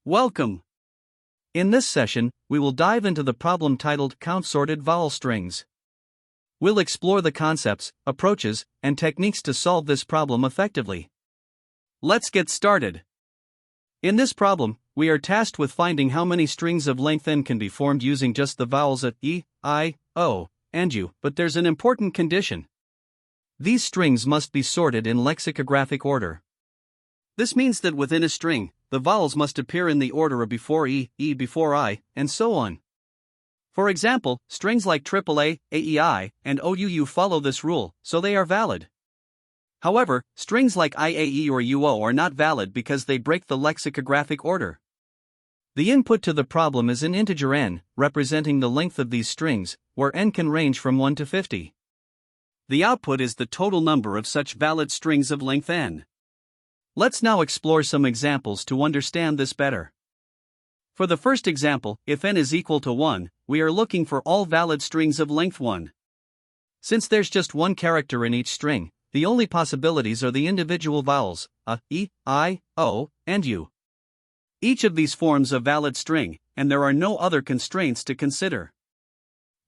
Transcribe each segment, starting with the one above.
Welcome! In this session, we will dive into the problem titled Count Sorted Vowel Strings. We'll explore the concepts, approaches, and techniques to solve this problem effectively. Let's get started. In this problem, we are tasked with finding how many strings of length n can be formed using just the vowels e, I, o, and u, but there's an important condition. These strings must be sorted in lexicographic order. This means that within a string, the vowels must appear in the order of before e before I, and so on. For example, strings like AAA, AEI, and OUU follow this rule, so they are valid. However, strings like IAE or UO are not valid because they break the lexicographic order. The input to the problem is an integer n, representing the length of these strings, where n can range from 1 to 50. The output is the total number of such valid strings of length n. Let's now explore some examples to understand this better. For the first example, if n is equal to 1, we are looking for all valid strings of length 1. Since there's just one character in each string, the only possibilities are the individual vowels, a, e, I, o, and u. Each of these forms a valid string, and there are no other constraints to consider.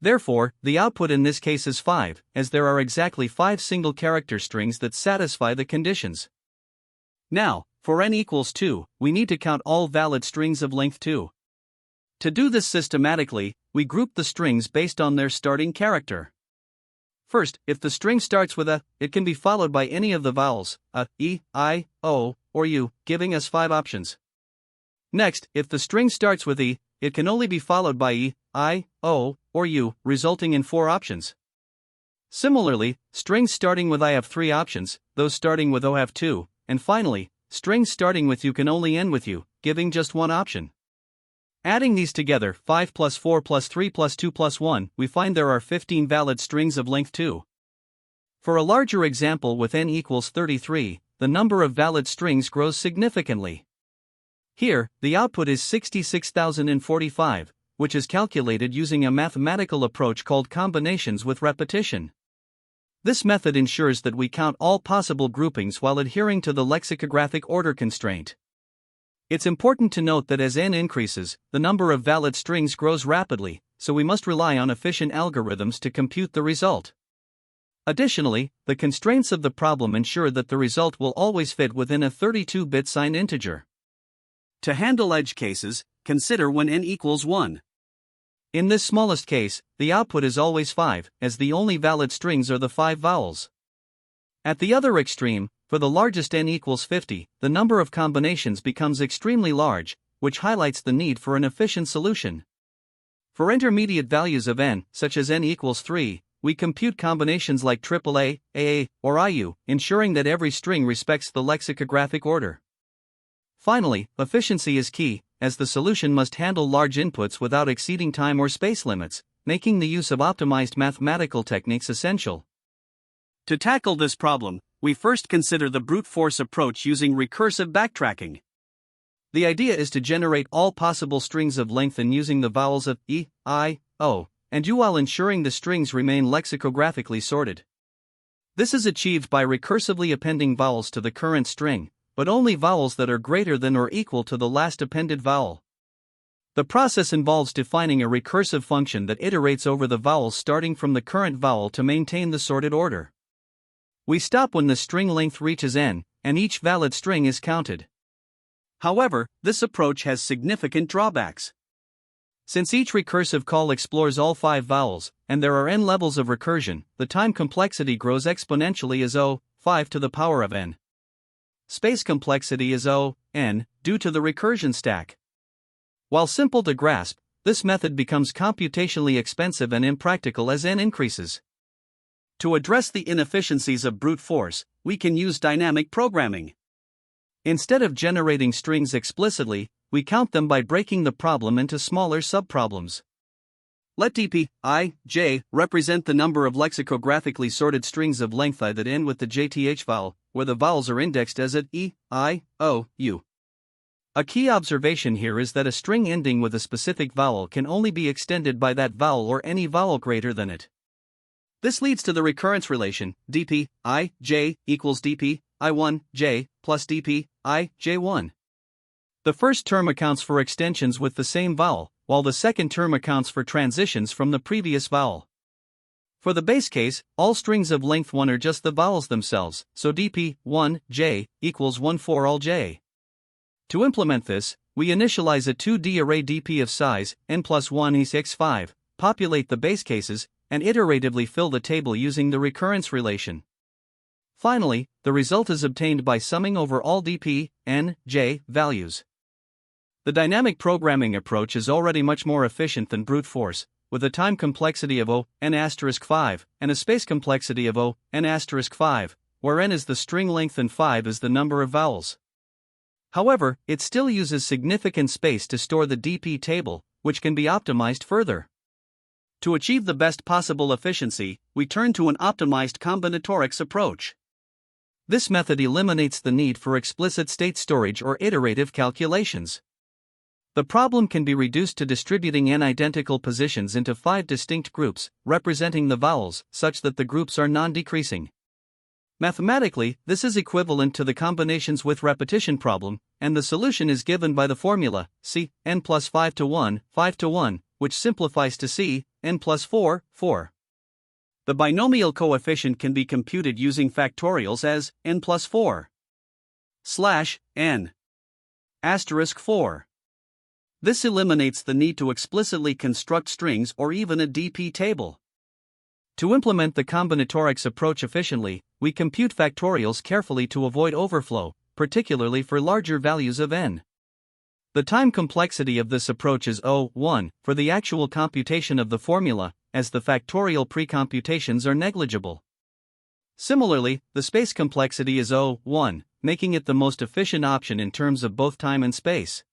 Therefore, the output in this case is 5, as there are exactly 5 single character strings that satisfy the conditions. Now, for n equals 2, we need to count all valid strings of length 2. To do this systematically, we group the strings based on their starting character. First, if the string starts with a, it can be followed by any of the vowels, a, e, I, o, or u, giving us 5 options. Next, if the string starts with e, it can only be followed by e, I, o, or u, resulting in 4 options. Similarly, strings starting with I have 3 options, those starting with o have 2, and finally, strings starting with u can only end with u, giving just 1 option. Adding these together, 5 plus 4 plus 3 plus 2 plus 1, we find there are 15 valid strings of length 2. For a larger example with n equals 33, the number of valid strings grows significantly. Here, the output is 66,045, which is calculated using a mathematical approach called combinations with repetition. This method ensures that we count all possible groupings while adhering to the lexicographic order constraint. It's important to note that as n increases, the number of valid strings grows rapidly, so we must rely on efficient algorithms to compute the result. Additionally, the constraints of the problem ensure that the result will always fit within a 32-bit signed integer. To handle edge cases, consider when n equals 1. In this smallest case, the output is always 5, as the only valid strings are the 5 vowels. At the other extreme, for the largest n equals 50, the number of combinations becomes extremely large, which highlights the need for an efficient solution. For intermediate values of n, such as n equals 3, we compute combinations like AAA, AA, or IU, ensuring that every string respects the lexicographic order. Finally, efficiency is key, as the solution must handle large inputs without exceeding time or space limits, making the use of optimized mathematical techniques essential. To tackle this problem, we first consider the brute force approach using recursive backtracking. The idea is to generate all possible strings of length n using the vowels of e, I, o, and u while ensuring the strings remain lexicographically sorted. This is achieved by recursively appending vowels to the current string, but only vowels that are greater than or equal to the last appended vowel. The process involves defining a recursive function that iterates over the vowels starting from the current vowel to maintain the sorted order. We stop when the string length reaches n, and each valid string is counted. However, this approach has significant drawbacks. Since each recursive call explores all 5 vowels, and there are n levels of recursion, the time complexity grows exponentially as O, 5 to the power of n. Space complexity is O, n, due to the recursion stack. While simple to grasp, this method becomes computationally expensive and impractical as n increases. To address the inefficiencies of brute force, we can use dynamic programming. Instead of generating strings explicitly, we count them by breaking the problem into smaller subproblems. Let dp, I, j represent the number of lexicographically sorted strings of length I that end with the jth vowel, where the vowels are indexed as at e, I, o, u. A key observation here is that a string ending with a specific vowel can only be extended by that vowel or any vowel greater than it. This leads to the recurrence relation, dp, I, j equals dp, I1, j, plus dp, I, j1. The first term accounts for extensions with the same vowel, while the second term accounts for transitions from the previous vowel. For the base case, all strings of length 1 are just the vowels themselves, so dp 1 j equals 1 for all j. To implement this, we initialize a 2D array dp of size n plus 1 is x5, populate the base cases, and iteratively fill the table using the recurrence relation. Finally, the result is obtained by summing over all dp, n, j values. The dynamic programming approach is already much more efficient than brute force, with a time complexity of O, n*5, and a space complexity of O, n*5, where n is the string length and 5 is the number of vowels. However, it still uses significant space to store the dp table, which can be optimized further. To achieve the best possible efficiency, we turn to an optimized combinatorics approach. This method eliminates the need for explicit state storage or iterative calculations. The problem can be reduced to distributing n identical positions into 5 distinct groups, representing the vowels, such that the groups are non-decreasing. Mathematically, this is equivalent to the combinations with repetition problem, and the solution is given by the formula, c, n plus 5 to 1, 5 to 1, which simplifies to c, n plus 4, 4. The binomial coefficient can be computed using factorials as n plus 4 slash n asterisk 4. This eliminates the need to explicitly construct strings or even a dp table. To implement the combinatorics approach efficiently, we compute factorials carefully to avoid overflow, particularly for larger values of n. The time complexity of this approach is O1 for the actual computation of the formula, as the factorial precomputations are negligible. Similarly, the space complexity is O1, making it the most efficient option in terms of both time and space.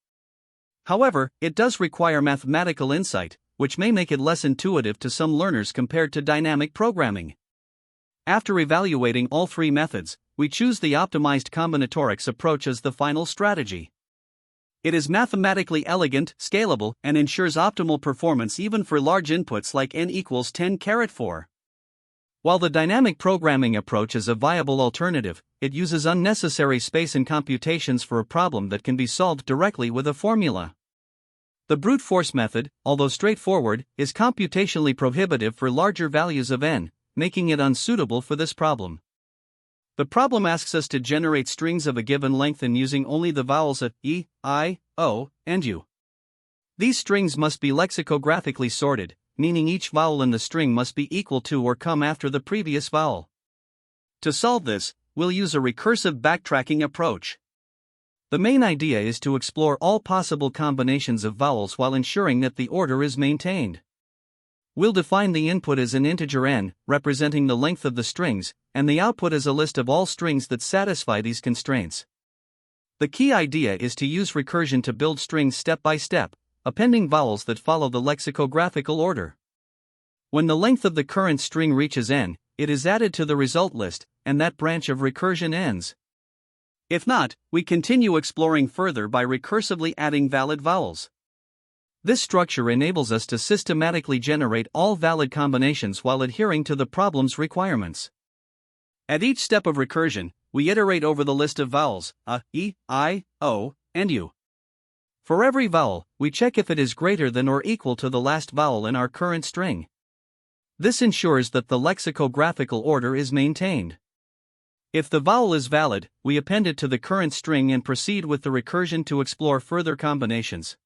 However, it does require mathematical insight, which may make it less intuitive to some learners compared to dynamic programming. After evaluating all three methods, we choose the optimized combinatorics approach as the final strategy. It is mathematically elegant, scalable, and ensures optimal performance even for large inputs like n equals 10⁻4. While the dynamic programming approach is a viable alternative, it uses unnecessary space and computations for a problem that can be solved directly with a formula. The brute force method, although straightforward, is computationally prohibitive for larger values of n, making it unsuitable for this problem. The problem asks us to generate strings of a given length and using only the vowels of e, I, o, and u. These strings must be lexicographically sorted, meaning each vowel in the string must be equal to or come after the previous vowel. To solve this, we'll use a recursive backtracking approach. The main idea is to explore all possible combinations of vowels while ensuring that the order is maintained. We'll define the input as an integer n, representing the length of the strings, and the output as a list of all strings that satisfy these constraints. The key idea is to use recursion to build strings step by step, appending vowels that follow the lexicographical order. When the length of the current string reaches n, it is added to the result list, and that branch of recursion ends. If not, we continue exploring further by recursively adding valid vowels. This structure enables us to systematically generate all valid combinations while adhering to the problem's requirements. At each step of recursion, we iterate over the list of vowels, a, e, I, o, and u. For every vowel, we check if it is greater than or equal to the last vowel in our current string. This ensures that the lexicographical order is maintained. If the vowel is valid, we append it to the current string and proceed with the recursion to explore further combinations.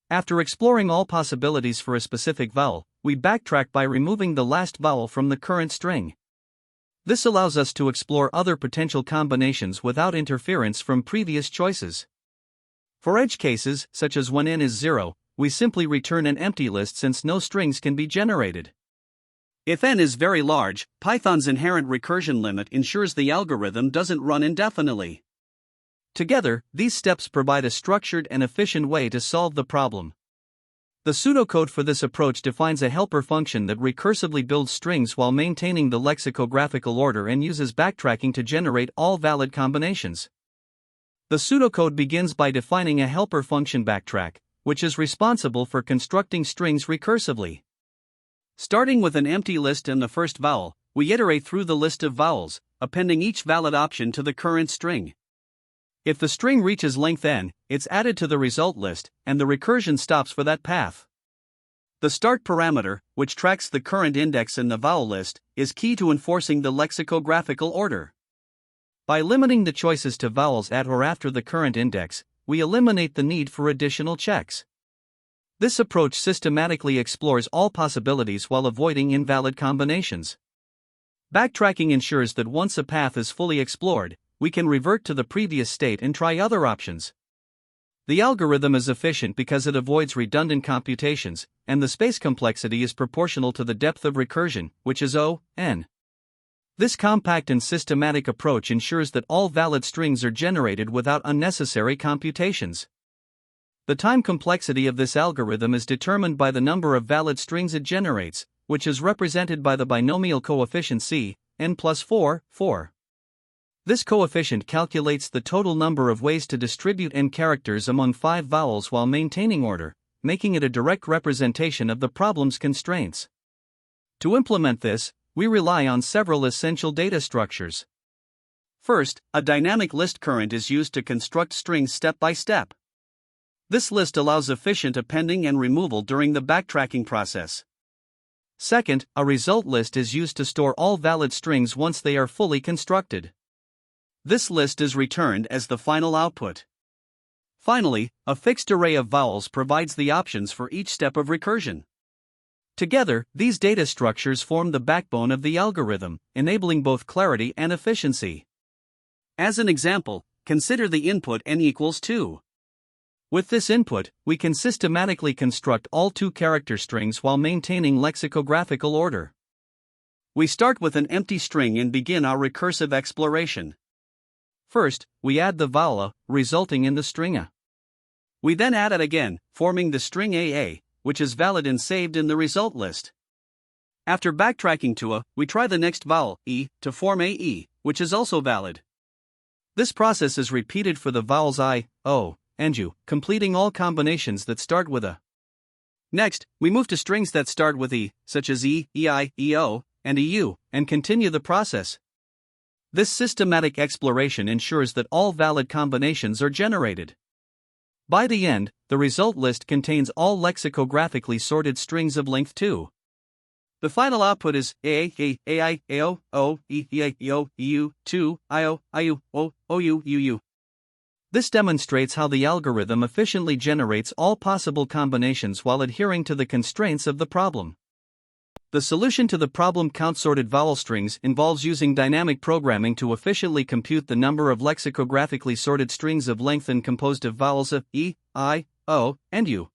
After exploring all possibilities for a specific vowel, we backtrack by removing the last vowel from the current string. This allows us to explore other potential combinations without interference from previous choices. For edge cases, such as when n is 0, we simply return an empty list since no strings can be generated. If n is very large, Python's inherent recursion limit ensures the algorithm doesn't run indefinitely. Together, these steps provide a structured and efficient way to solve the problem. The pseudocode for this approach defines a helper function that recursively builds strings while maintaining the lexicographical order and uses backtracking to generate all valid combinations. The pseudocode begins by defining a helper function backtrack, which is responsible for constructing strings recursively. Starting with an empty list and the first vowel, we iterate through the list of vowels, appending each valid option to the current string. If the string reaches length n, it's added to the result list, and the recursion stops for that path. The start parameter, which tracks the current index in the vowel list, is key to enforcing the lexicographical order. By limiting the choices to vowels at or after the current index, we eliminate the need for additional checks. This approach systematically explores all possibilities while avoiding invalid combinations. Backtracking ensures that once a path is fully explored, we can revert to the previous state and try other options. The algorithm is efficient because it avoids redundant computations, and the space complexity is proportional to the depth of recursion, which is O(n). This compact and systematic approach ensures that all valid strings are generated without unnecessary computations. The time complexity of this algorithm is determined by the number of valid strings it generates, which is represented by the binomial coefficient c, n plus 4. This coefficient calculates the total number of ways to distribute n characters among 5 vowels while maintaining order, making it a direct representation of the problem's constraints. To implement this, we rely on several essential data structures. First, a dynamic list current is used to construct strings step by step. This list allows efficient appending and removal during the backtracking process. Second, a result list is used to store all valid strings once they are fully constructed. This list is returned as the final output. Finally, a fixed array of vowels provides the options for each step of recursion. Together, these data structures form the backbone of the algorithm, enabling both clarity and efficiency. As an example, consider the input n equals 2. With this input, we can systematically construct all 2-character strings while maintaining lexicographical order. We start with an empty string and begin our recursive exploration. First, we add the vowel a, resulting in the string a. We then add it again, forming the string aa, which is valid and saved in the result list. After backtracking to a, we try the next vowel, e, to form ae, which is also valid. This process is repeated for the vowels I, O, and U, completing all combinations that start with a. Next, we move to strings that start with e, such as e, ei, eo, and eu, and continue the process. This systematic exploration ensures that all valid combinations are generated. By the end, the result list contains all lexicographically sorted strings of length 2. The final output is a, ai, ao, o, e, eo, eu, 2, io, iu, o, ou, uu. This demonstrates how the algorithm efficiently generates all possible combinations while adhering to the constraints of the problem. The solution to the problem count sorted vowel strings involves using dynamic programming to efficiently compute the number of lexicographically sorted strings of length n composed of vowels of e, I, o, and u.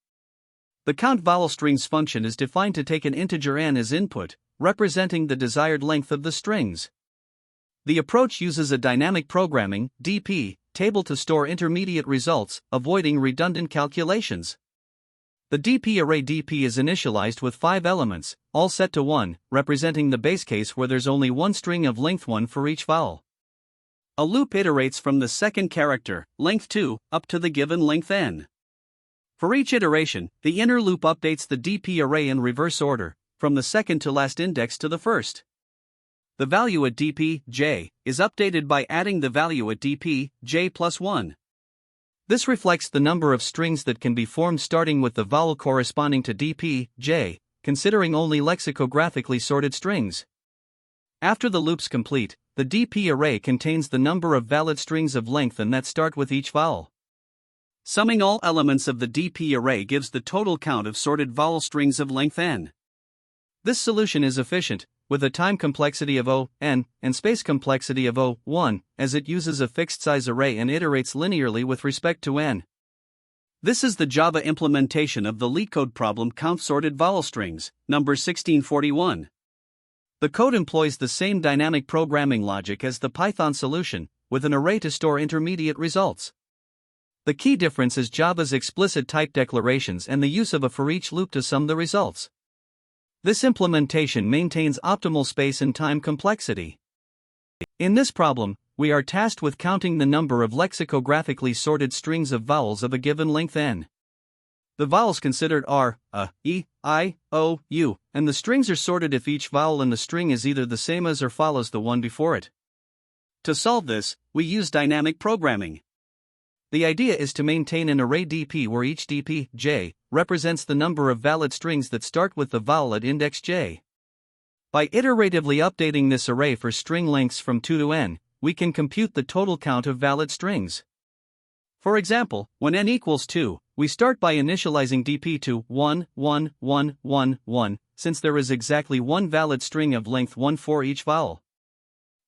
The count vowel strings function is defined to take an integer n as input, representing the desired length of the strings. The approach uses a dynamic programming (dp) table to store intermediate results, avoiding redundant calculations. The dp array dp is initialized with 5 elements, all set to 1, representing the base case where there's only one string of length 1 for each vowel. A loop iterates from the second character, length 2, up to the given length n. For each iteration, the inner loop updates the dp array in reverse order, from the second to last index to the first. The value at dp, j, is updated by adding the value at dp, j plus 1. This reflects the number of strings that can be formed starting with the vowel corresponding to dp, j, considering only lexicographically sorted strings. After the loop's complete, the dp array contains the number of valid strings of length n that start with each vowel. Summing all elements of the dp array gives the total count of sorted vowel strings of length n. This solution is efficient, with a time complexity of O(n) and space complexity of O(1), as it uses a fixed-size array and iterates linearly with respect to n. This is the Java implementation of the LeetCode problem count sorted vowel strings, number 1641. The code employs the same dynamic programming logic as the Python solution, with an array to store intermediate results. The key difference is Java's explicit type declarations and the use of a for each loop to sum the results. This implementation maintains optimal space and time complexity. In this problem, we are tasked with counting the number of lexicographically sorted strings of vowels of a given length n. The vowels considered are a, e, I, o, u, and the strings are sorted if each vowel in the string is either the same as or follows the one before it. To solve this, we use dynamic programming. The idea is to maintain an array dp where each dp, j, represents the number of valid strings that start with the vowel at index j. By iteratively updating this array for string lengths from 2 to n, we can compute the total count of valid strings. For example, when n equals 2, we start by initializing dp to 1, 1, 1, 1, 1, since there is exactly one valid string of length 1 for each vowel.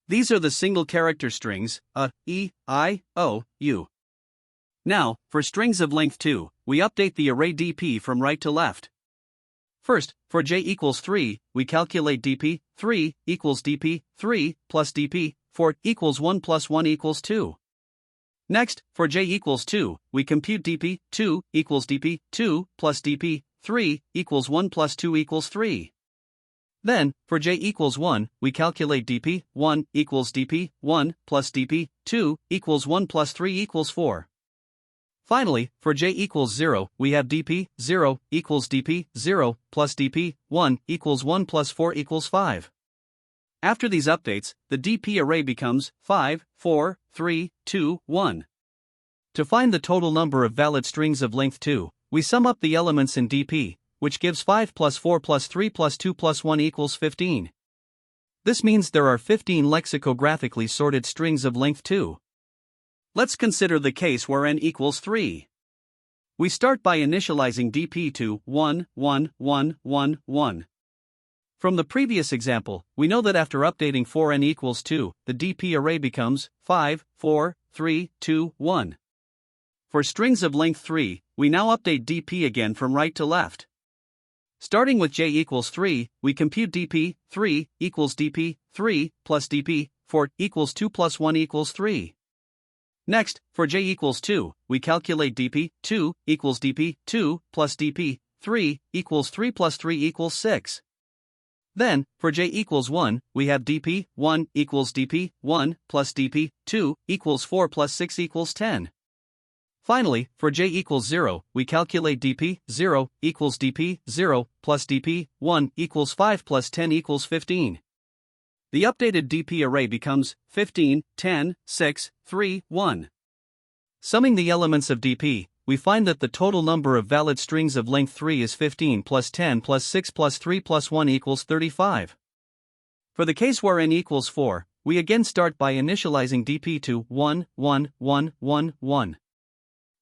These are the single character strings, a, e, I, o, u. Now, for strings of length 2, we update the array dp from right to left. First, for j equals 3, we calculate dp, 3 equals dp, 3 plus dp, 4 equals 1 plus 1 equals 2. Next, for j equals 2, we compute dp, 2 equals dp, 2 plus dp, 3 equals 1 plus 2 equals 3. Then, for j equals 1, we calculate dp, 1 equals dp, 1 plus dp, 2 equals 1 plus 3 equals 4. Finally, for j equals 0, we have dp, 0 equals dp, 0 plus dp, 1 equals 1 plus 4 equals 5. After these updates, the dp array becomes 5, 4, 3, 2, 1. To find the total number of valid strings of length 2, we sum up the elements in dp, which gives 5 plus 4 plus 3 plus 2 plus 1 equals 15. This means there are 15 lexicographically sorted strings of length 2. Let's consider the case where n equals 3. We start by initializing dp to 1, 1, 1, 1, 1. From the previous example, we know that after updating for n equals 2, the dp array becomes 5, 4, 3, 2, 1. For strings of length 3, we now update dp again from right to left. Starting with j equals 3, we compute dp, 3 equals dp, 3 plus dp, 4 equals 2 plus 1 equals 3. Next, for j equals 2, we calculate dp, 2 equals dp, 2 plus dp, 3 equals 3 plus 3 equals 6. Then, for j equals 1, we have dp, 1 equals dp, 1 plus dp, 2 equals 4 plus 6 equals 10. Finally, for j equals 0, we calculate dp, 0 equals dp, 0 plus dp, 1 equals 5 plus 10 equals 15. The updated dp array becomes 15, 10, 6, 3, 1. Summing the elements of dp, we find that the total number of valid strings of length 3 is 15 plus 10 plus 6 plus 3 plus 1 equals 35. For the case where n equals 4, we again start by initializing dp to 1, 1, 1, 1, 1.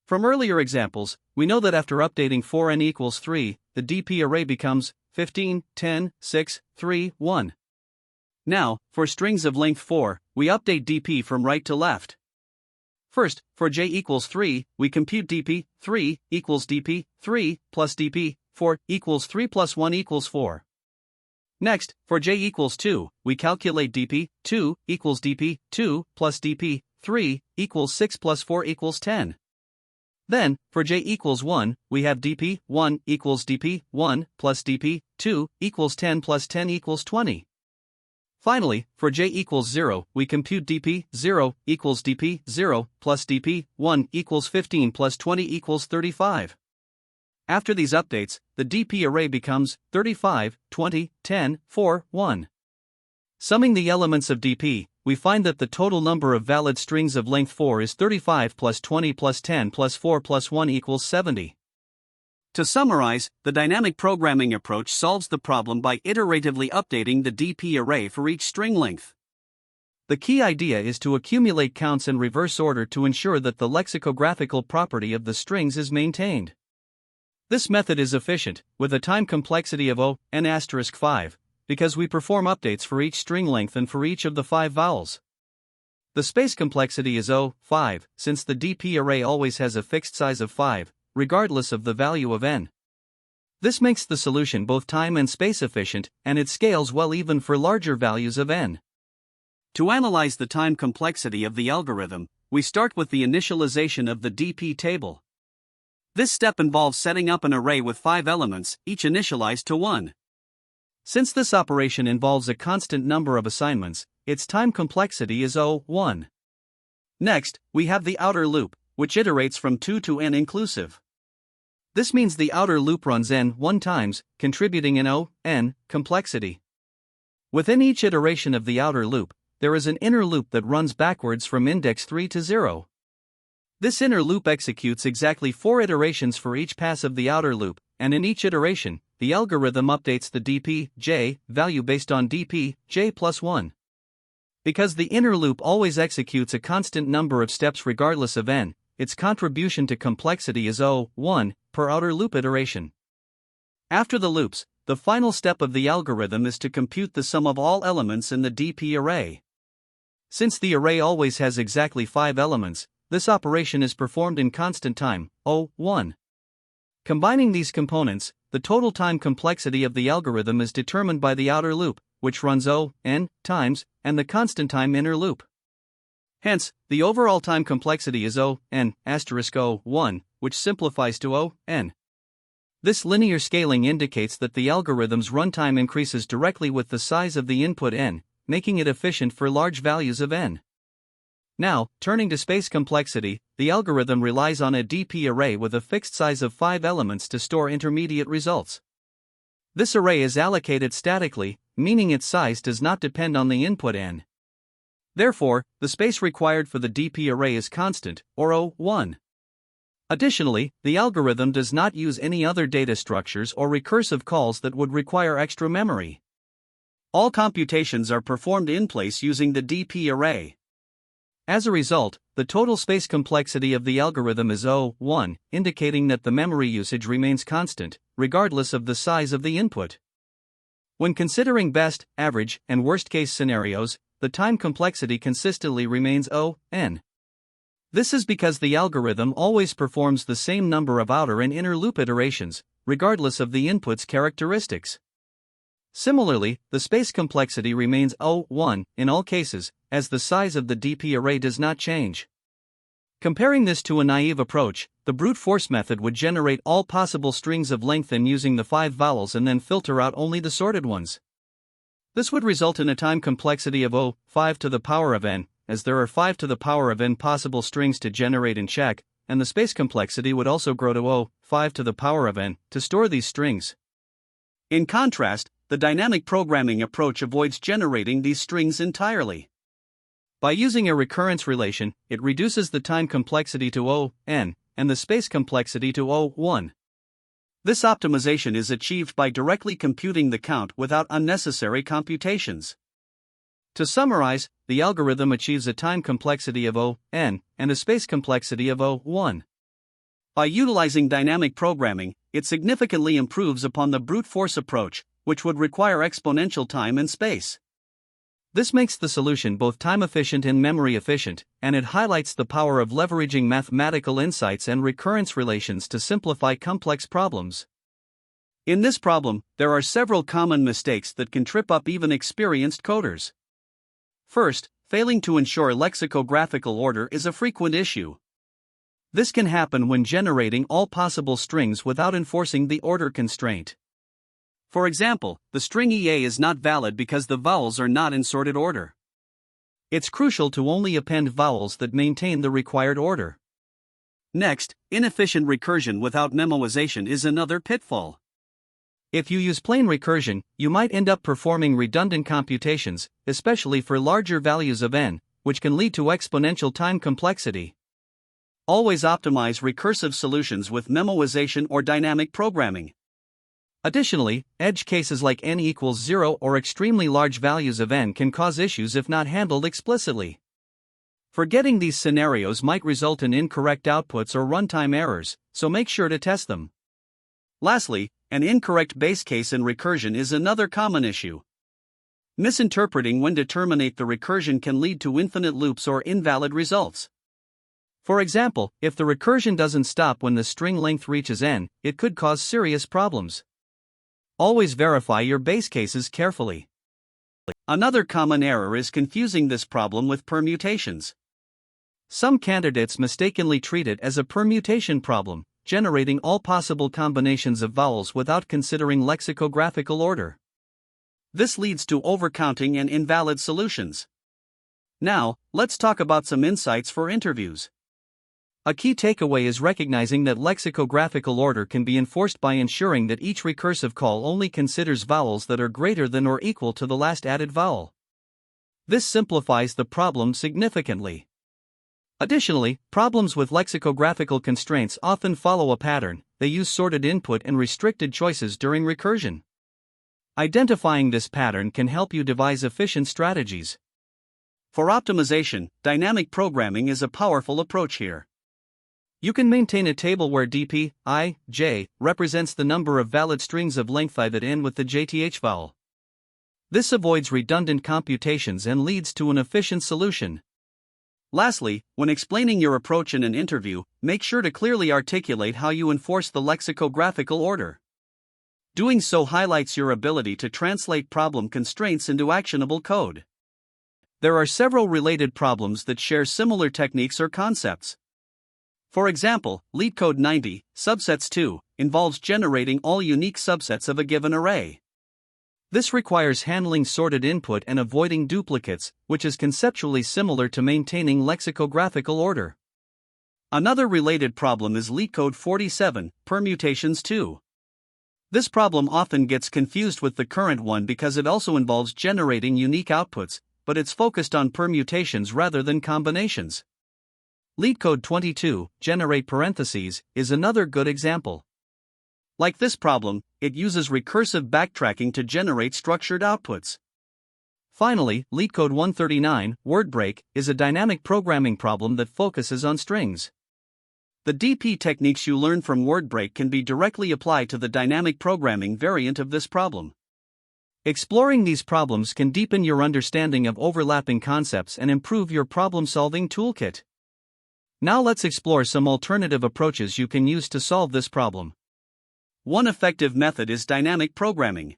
From earlier examples, we know that after updating for n equals 3, the dp array becomes 15, 10, 6, 3, 1. Now, for strings of length 4, we update dp from right to left. First, for j equals 3, we compute dp, 3 equals dp, 3 plus dp, 4 equals 3 plus 1 equals 4. Next, for j equals 2, we calculate dp, 2 equals dp, 2 plus dp, 3 equals 6 plus 4 equals 10. Then, for j equals 1, we have dp, 1 equals dp, 1 plus dp, 2 equals 10 plus 10 equals 20. Finally, for j equals 0, we compute dp, 0 equals dp, 0 plus dp, 1 equals 15 plus 20 equals 35. After these updates, the dp array becomes 35, 20, 10, 4, 1. Summing the elements of dp, we find that the total number of valid strings of length 4 is 35 plus 20 plus 10 plus 4 plus 1 equals 70. To summarize, the dynamic programming approach solves the problem by iteratively updating the dp array for each string length. The key idea is to accumulate counts in reverse order to ensure that the lexicographical property of the strings is maintained. This method is efficient, with a time complexity of n*5, because we perform updates for each string length and for each of the 5 vowels. The space complexity is 5, since the dp array always has a fixed size of 5, regardless of the value of n. This makes the solution both time and space efficient, and it scales well even for larger values of n. To analyze the time complexity of the algorithm, we start with the initialization of the dp table. This step involves setting up an array with 5 elements, each initialized to 1. Since this operation involves a constant number of assignments, its time complexity is 1. Next, we have the outer loop, which iterates from 2 to n inclusive. This means the outer loop runs n1 times, contributing an n complexity. Within each iteration of the outer loop, there is an inner loop that runs backwards from index 3 to 0. This inner loop executes exactly 4 iterations for each pass of the outer loop, and in each iteration, the algorithm updates the dp(j) value based on dp(j plus 1). Because the inner loop always executes a constant number of steps regardless of n, its contribution to complexity is O(1) per outer loop iteration. After the loops, the final step of the algorithm is to compute the sum of all elements in the dp array. Since the array always has exactly 5 elements, this operation is performed in constant time, O(1). Combining these components, the total time complexity of the algorithm is determined by the outer loop, which runs O(n) times, and the constant time inner loop. Hence, the overall time complexity is O(n) asterisk O(1), which simplifies to O(n). This linear scaling indicates that the algorithm's runtime increases directly with the size of the input n, making it efficient for large values of n. Now, turning to space complexity, the algorithm relies on a dp array with a fixed size of 5 elements to store intermediate results. This array is allocated statically, meaning its size does not depend on the input n. Therefore, the space required for the dp array is constant, or O(1). Additionally, the algorithm does not use any other data structures or recursive calls that would require extra memory. All computations are performed in place using the dp array. As a result, the total space complexity of the algorithm is O(1), indicating that the memory usage remains constant, regardless of the size of the input. When considering best, average, and worst-case scenarios, the time complexity consistently remains O(n). This is because the algorithm always performs the same number of outer and inner loop iterations, regardless of the input's characteristics. Similarly, the space complexity remains O(1) in all cases, as the size of the dp array does not change. Comparing this to a naive approach, the brute force method would generate all possible strings of length n using the 5 vowels and then filter out only the sorted ones. This would result in a time complexity of O(5 to the power of n, as there are 5 to the power of n possible strings to generate and check, and the space complexity would also grow to O(5 to the power of n to store these strings. In contrast, the dynamic programming approach avoids generating these strings entirely. By using a recurrence relation, it reduces the time complexity to O(n) and the space complexity to O(1). This optimization is achieved by directly computing the count without unnecessary computations. To summarize, the algorithm achieves a time complexity of O(n) and a space complexity of O(1). By utilizing dynamic programming, it significantly improves upon the brute force approach, which would require exponential time and space. This makes the solution both time efficient and memory efficient, and it highlights the power of leveraging mathematical insights and recurrence relations to simplify complex problems. In this problem, there are several common mistakes that can trip up even experienced coders. First, failing to ensure lexicographical order is a frequent issue. This can happen when generating all possible strings without enforcing the order constraint. For example, the string EA is not valid because the vowels are not in sorted order. It's crucial to only append vowels that maintain the required order. Next, inefficient recursion without memoization is another pitfall. If you use plain recursion, you might end up performing redundant computations, especially for larger values of n, which can lead to exponential time complexity. Always optimize recursive solutions with memoization or dynamic programming. Additionally, edge cases like n equals 0 or extremely large values of n can cause issues if not handled explicitly. Forgetting these scenarios might result in incorrect outputs or runtime errors, so make sure to test them. Lastly, an incorrect base case in recursion is another common issue. Misinterpreting when to terminate the recursion can lead to infinite loops or invalid results. For example, if the recursion doesn't stop when the string length reaches n, it could cause serious problems. Always verify your base cases carefully. Another common error is confusing this problem with permutations. Some candidates mistakenly treat it as a permutation problem, generating all possible combinations of vowels without considering lexicographical order. This leads to overcounting and invalid solutions. Now, let's talk about some insights for interviews. A key takeaway is recognizing that lexicographical order can be enforced by ensuring that each recursive call only considers vowels that are greater than or equal to the last added vowel. This simplifies the problem significantly. Additionally, problems with lexicographical constraints often follow a pattern. They use sorted input and restricted choices during recursion. Identifying this pattern can help you devise efficient strategies. For optimization, dynamic programming is a powerful approach here. You can maintain a table where dp, I, j represents the number of valid strings of length I that end with the jth vowel. This avoids redundant computations and leads to an efficient solution. Lastly, when explaining your approach in an interview, make sure to clearly articulate how you enforce the lexicographical order. Doing so highlights your ability to translate problem constraints into actionable code. There are several related problems that share similar techniques or concepts. For example, LeetCode 90, subsets 2, involves generating all unique subsets of a given array. This requires handling sorted input and avoiding duplicates, which is conceptually similar to maintaining lexicographical order. Another related problem is LeetCode 47, permutations 2. This problem often gets confused with the current one because it also involves generating unique outputs, but it's focused on permutations rather than combinations. LeetCode 22, generate parentheses, is another good example. Like this problem, it uses recursive backtracking to generate structured outputs. Finally, LeetCode 139, word break, is a dynamic programming problem that focuses on strings. The DP techniques you learn from word break can be directly applied to the dynamic programming variant of this problem. Exploring these problems can deepen your understanding of overlapping concepts and improve your problem-solving toolkit. Now let's explore some alternative approaches you can use to solve this problem. One effective method is dynamic programming.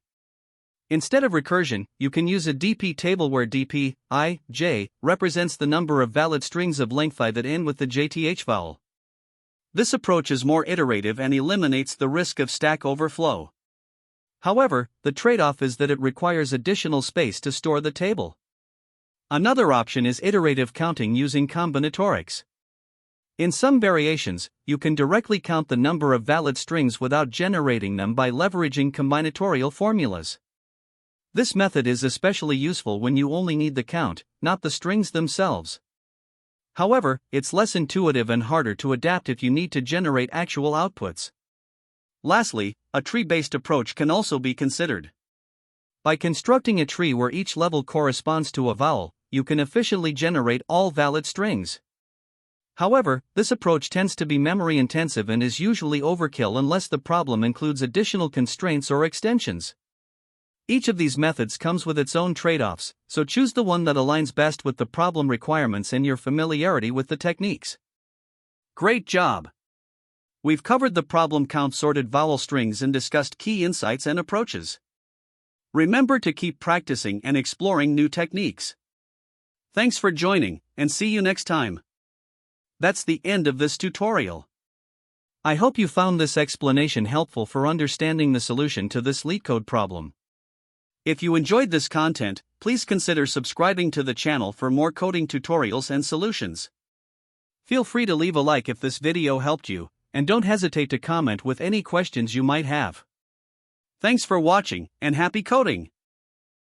Instead of recursion, you can use a DP table where dp, I, j represents the number of valid strings of length I that end with the jth vowel. This approach is more iterative and eliminates the risk of stack overflow. However, the trade-off is that it requires additional space to store the table. Another option is iterative counting using combinatorics. In some variations, you can directly count the number of valid strings without generating them by leveraging combinatorial formulas. This method is especially useful when you only need the count, not the strings themselves. However, it's less intuitive and harder to adapt if you need to generate actual outputs. Lastly, a tree-based approach can also be considered. By constructing a tree where each level corresponds to a vowel, you can efficiently generate all valid strings. However, this approach tends to be memory-intensive and is usually overkill unless the problem includes additional constraints or extensions. Each of these methods comes with its own trade-offs, so choose the one that aligns best with the problem requirements and your familiarity with the techniques. Great job! We've covered the problem count sorted vowel strings and discussed key insights and approaches. Remember to keep practicing and exploring new techniques. Thanks for joining, and see you next time. That's the end of this tutorial. I hope you found this explanation helpful for understanding the solution to this LeetCode problem. If you enjoyed this content, please consider subscribing to the channel for more coding tutorials and solutions. Feel free to leave a like if this video helped you, and don't hesitate to comment with any questions you might have. Thanks for watching, and happy coding!